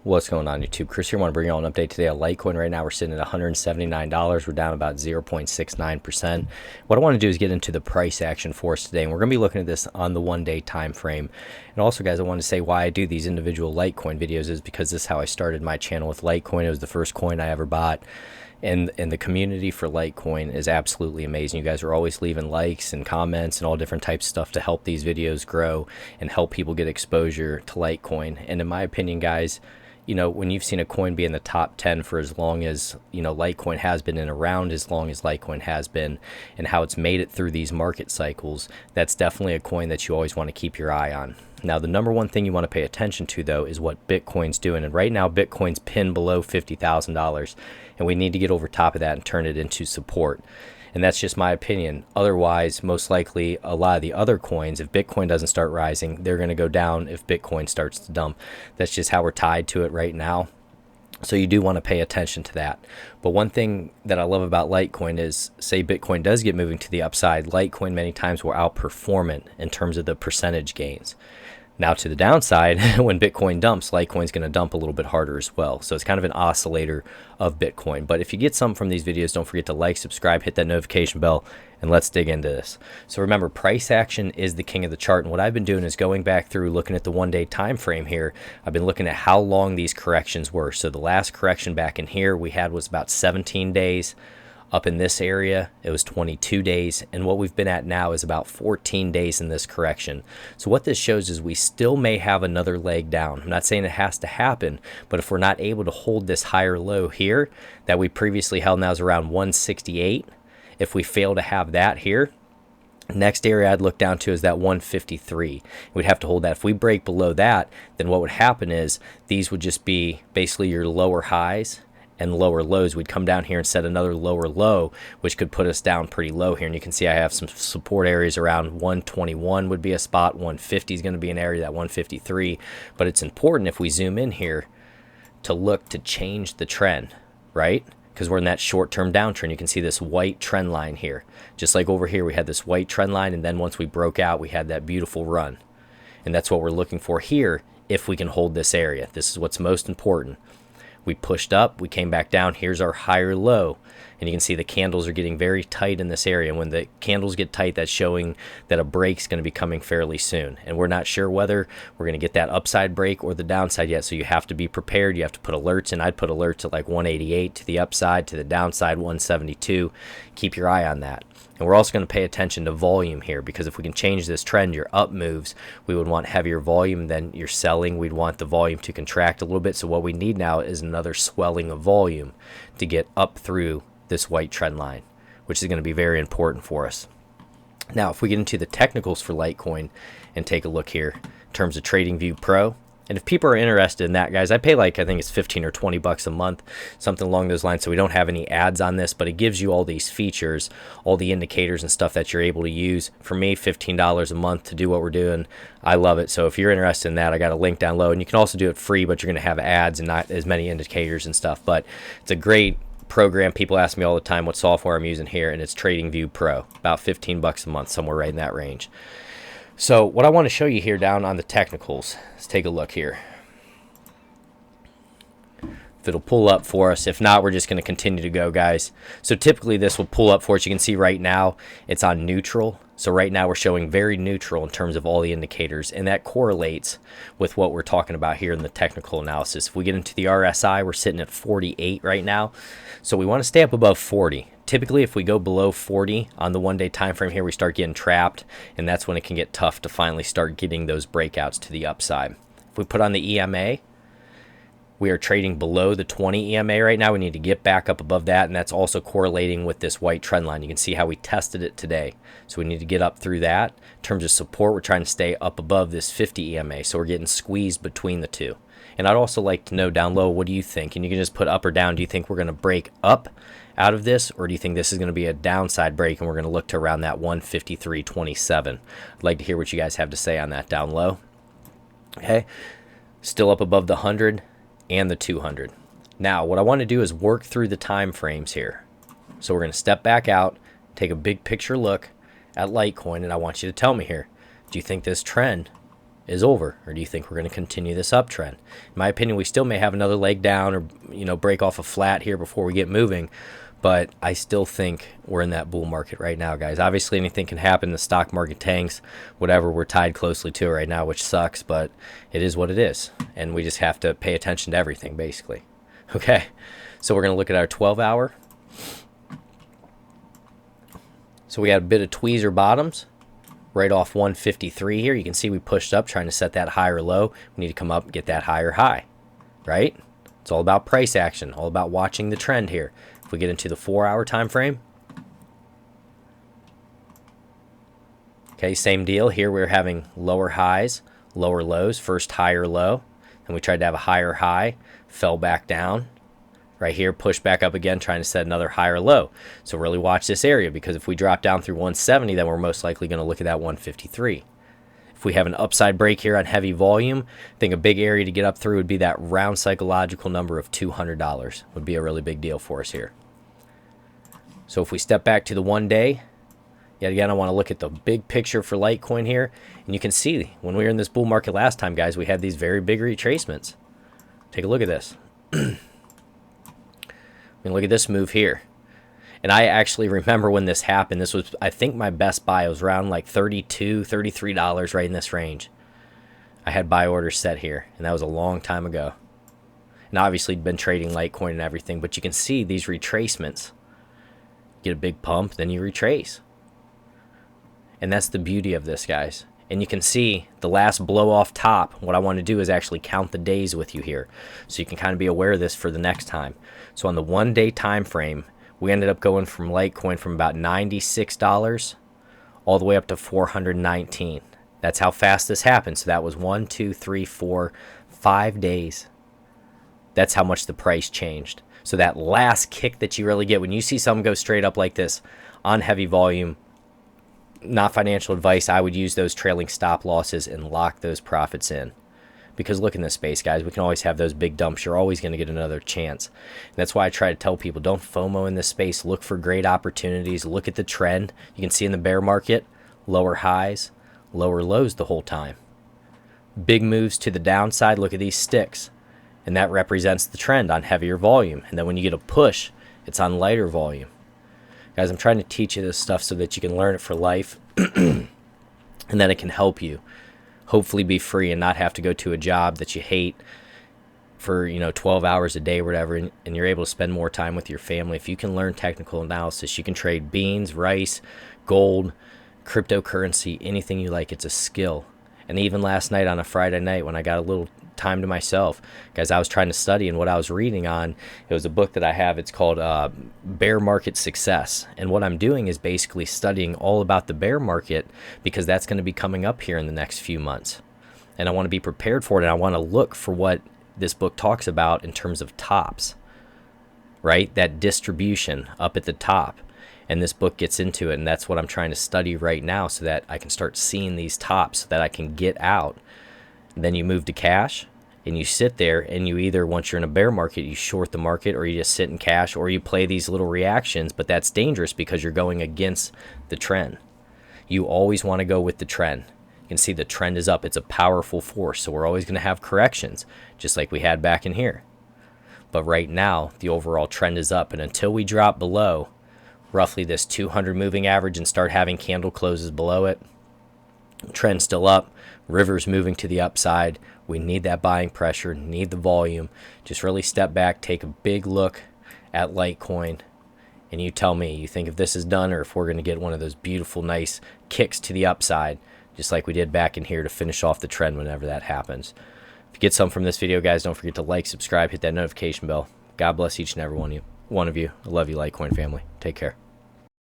What's going on, YouTube? Chris here. I want to bring you all an update today on Litecoin. Right now we're sitting at $179. We're down about 0.69%. What I want to do is get into the price action for us today, and we're going to be looking at this on the one-day time frame. And also, guys, I want to say why I do these individual Litecoin videos is because this is how I started my channel with Litecoin. It was the first coin I ever bought. And the community for Litecoin is absolutely amazing. You guys are always leaving likes and comments and all different types of stuff to help these videos grow and help people get exposure to Litecoin. And in my opinion, guys, you know, when you've seen a coin be in the top 10 for as long as, you know, Litecoin has been, and around as long as Litecoin has been, and how it's made it through these market cycles, that's definitely a coin that you always want to keep your eye on. Now, the number one thing you want to pay attention to, though, is what Bitcoin's doing. And right now, Bitcoin's pinned below $50,000, and we need to get over top of that and turn it into support. And that's just my opinion. Otherwise, most likely, a lot of the other coins, if Bitcoin doesn't start rising, they're going to go down if Bitcoin starts to dump. That's just how we're tied to it right now. So you do want to pay attention to that. But one thing that I love about Litecoin is, say Bitcoin does get moving to the upside, Litecoin many times will outperform it in terms of the percentage gains. Now to the downside, when Bitcoin dumps, Litecoin's going to dump a little bit harder as well. So it's kind of an oscillator of Bitcoin. But if you get some from these videos, don't forget to like, subscribe, hit that notification bell, and let's dig into this. So remember, price action is the king of the chart. And what I've been doing is going back through looking at the one-day time frame here. I've been looking at how long these corrections were. So the last correction back in here we had was about 17 days. Up in this area, it was 22 days, and what we've been at now is about 14 days in this correction. So what this shows is we still may have another leg down. I'm not saying it has to happen, but if we're not able to hold this higher low here that we previously held, now is around 168. If we fail to have that here, next area I'd look down to is that 153. We'd have to hold that. If we break below that, then what would happen is these would just be basically your lower highs and lower lows. We'd come down here and set another lower low, which could put us down pretty low here. And you can see I have some support areas around 121 would be a spot. 150 is going to be an area, that 153. But it's important, if we zoom in here, to look to change the trend, right? Because we're in that short-term downtrend. You can see this white trend line here. Just like over here, we had this white trend line, and then once we broke out, we had that beautiful run. And that's what we're looking for here if we can hold this area. This is what's most important. We pushed up, we came back down, here's our higher low, and you can see the candles are getting very tight in this area. When the candles get tight, that's showing that a break's going to be coming fairly soon, and we're not sure whether we're going to get that upside break or the downside yet, so you have to be prepared. You have to put alerts in. I'd put alerts at like 188 to the upside, to the downside 172. Keep your eye on that. And we're also going to pay attention to volume here, because if we can change this trend, your up moves, we would want heavier volume than your selling. We'd want the volume to contract a little bit. So what we need now is another swelling of volume to get up through this white trend line, which is going to be very important for us. Now, if we get into the technicals for Litecoin and take a look here in terms of TradingView Pro, and if people are interested in that, guys, I pay like, I think it's 15 or 20 bucks a month, something along those lines. So we don't have any ads on this, but it gives you all these features, all the indicators and stuff that you're able to use. For me, $15 a month to do what we're doing. I love it. So if you're interested in that, I got a link down low, and you can also do it free, but you're going to have ads and not as many indicators and stuff. But it's a great program. People ask me all the time what software I'm using here, and it's TradingView Pro, about 15 bucks a month, somewhere right in that range. So what I want to show you here down on the technicals, let's take a look here. If it'll pull up for us. If not, we're just going to continue to go, guys. So typically this will pull up for us. You can see right now it's on neutral. So right now we're showing very neutral in terms of all the indicators, and that correlates with what we're talking about here in the technical analysis. If we get into the RSI, we're sitting at 48 right now. So we want to stay up above 40. Typically, if we go below 40 on the one-day time frame here, we start getting trapped, and that's when it can get tough to finally start getting those breakouts to the upside. If we put on the EMA, we are trading below the 20 EMA right now. We need to get back up above that, and that's also correlating with this white trend line. You can see how we tested it today. So we need to get up through that. In terms of support, we're trying to stay up above this 50 EMA, so we're getting squeezed between the two. And I'd also like to know down low, what do you think? And you can just put up or down. Do you think we're going to break up out of this, or do you think this is going to be a downside break and we're going to look to around that 153.27? I'd like to hear what you guys have to say on that down low. Okay, still up above the 100 and the 200. Now what I want to do is work through the time frames here. So we're going to step back out, take a big picture look at Litecoin, and I want you to tell me here, do you think this trend is over, or do you think we're going to continue this uptrend? In my opinion, we still may have another leg down, or break off a flat here before we get moving, but I still think we're in that bull market right now, guys. Obviously, anything can happen. The stock market tanks, whatever. We're tied closely to it right now, which sucks, but it is what it is, and we just have to pay attention to everything, basically. Okay, so we're going to look at our 12-hour. So we got a bit of tweezer bottoms right off 153 here. You can see we pushed up trying to set that higher low. We need to come up and get that higher high, right? It's all about price action, all about watching the trend here. If we get into the 4-hour time frame, okay, same deal. Here we're having lower highs, lower lows, first higher low, and we tried to have a higher high, fell back down. Right here, push back up again, trying to set another higher low. So really watch this area, because if we drop down through 170, then we're most likely going to look at that 153. If we have an upside break here on heavy volume, I think a big area to get up through would be that round psychological number of $200. Would be a really big deal for us here. So if we step back to the 1 day, yet again, I want to look at the big picture for Litecoin here. And you can see when we were in this bull market last time, guys, we had these very big retracements. Take a look at this. I mean, look at this move here. And I actually remember when this happened. This was, I think, my best buy. It was around like $32, $33, right in this range. I had buy orders set here, and that was a long time ago. And obviously been trading Litecoin and everything, but you can see these retracements. Get a big pump, then you retrace. And that's the beauty of this, guys. And you can see the last blow off top. What I want to do is actually count the days with you here, so you can kind of be aware of this for the next time. So on the 1 day time frame, we ended up going from Litecoin from about $96 all the way up to $419. That's how fast this happened. So that was 1, 2, 3, 4, 5 days. That's how much the price changed. So that last kick that you really get when you see something go straight up like this on heavy volume, not financial advice, I would use those trailing stop losses and lock those profits in. Because look in this space, guys, we can always have those big dumps. You're always going to get another chance. And that's why I try to tell people, don't FOMO in this space. Look for great opportunities. Look at the trend. You can see in the bear market, lower highs, lower lows the whole time. Big moves to the downside. Look at these sticks. And that represents the trend on heavier volume. And then when you get a push, it's on lighter volume. Guys, I'm trying to teach you this stuff so that you can learn it for life and that it can help you hopefully be free and not have to go to a job that you hate for 12 hours a day or whatever, and you're able to spend more time with your family. If you can learn technical analysis, you can trade beans, rice, gold, cryptocurrency, anything you like. It's a skill. And even last night on a Friday night when I got a little time to myself, guys, I was trying to study, and what I was reading on, it was a book that I have. It's called Bear Market Success, and what I'm doing is basically studying all about the bear market, because that's going to be coming up here in the next few months, and I want to be prepared for it, and I want to look for what this book talks about in terms of tops, right? That distribution up at the top. And this book gets into it, and that's what I'm trying to study right now, so that I can start seeing these tops, so that I can get out. And then you move to cash, and you sit there, and you either, once you're in a bear market, you short the market, or you just sit in cash, or you play these little reactions, but that's dangerous because you're going against the trend. You always want to go with the trend. You can see the trend is up. It's a powerful force, so we're always going to have corrections, just like we had back in here. But right now, the overall trend is up, and until we drop below roughly this 200 moving average and start having candle closes below it, trend still up, rivers moving to the upside, we need that buying pressure, need the volume. Just really step back, take a big look at Litecoin, and you tell me, you think if this is done, or if we're going to get one of those beautiful nice kicks to the upside, just like we did back in here, to finish off the trend whenever that happens. If you get something from this video, guys, don't forget to like, subscribe, hit that notification bell. God bless each and every one of you. I love you, Litecoin family. Take care.